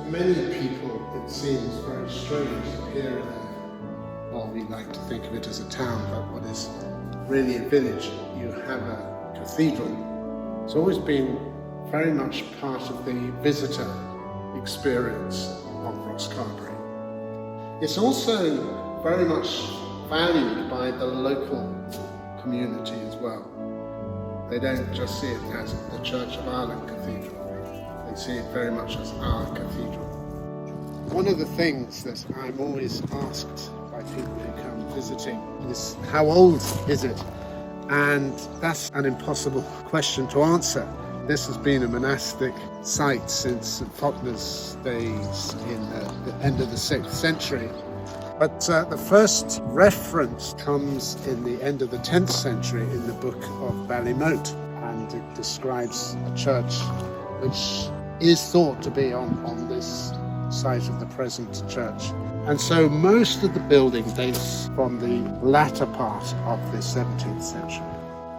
To many people, it seems very strange that here in well, we like to think of it as a town, but what is really a village, you have a cathedral. It's always been very much part of the visitor experience of Rosscarbery. It's also very much valued by the local community as well. They don't just see it as the Church of Ireland Cathedral, they see it very much as our cathedral. One of the things that I'm always asked by people who come visiting is, how old is it? And that's an impossible question to answer. This has been a monastic site since St. Fachtna's days in the end of the 6th century. But the first reference comes in the end of the 10th century in the book of Ballymote, and it describes a church which is thought to be on this site of the present church. And so most of the building dates from the latter part of the 17th century.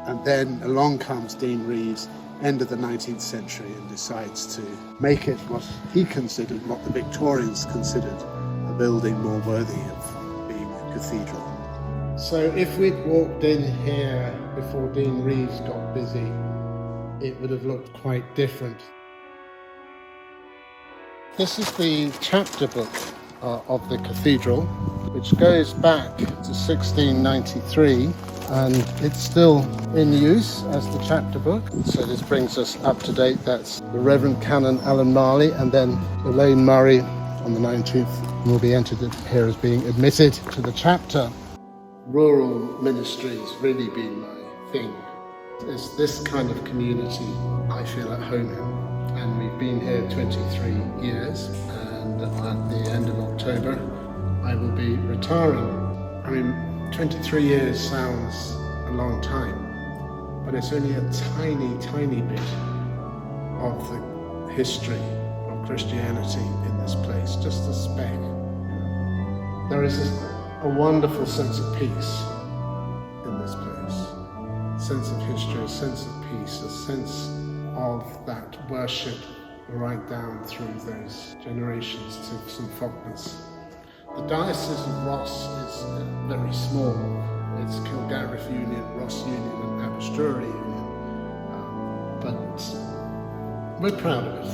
And then along comes Dean Reeves, end of the 19th century, and decides to make it what he considered, what the Victorians considered, a building more worthy of being a cathedral. So if we'd walked in here before Dean Reeves got busy, it would have looked quite different. This is the chapter book of the cathedral, which goes back to 1693, and it's still in use as the chapter book. So this brings us up to date. That's the Reverend Canon Alan Marley, and then Elaine Murray on the 19th will be entered here as being admitted to the chapter. Rural ministry has really been my thing. It's this kind of community I feel at home in. And we've been here 23 years, and at the end of October I will be retiring. I mean, 23 years sounds a long time, but it's only a tiny bit of the history of Christianity in this place, just a speck. There is a wonderful sense of peace in this place, a sense of history, a sense of peace, a sense of that worship right down through those generations to St. Fachtna's. The Diocese of Ross is very small. It's Kilgarriff Union, Ross Union and Aberystwyth Union, but we're proud of it.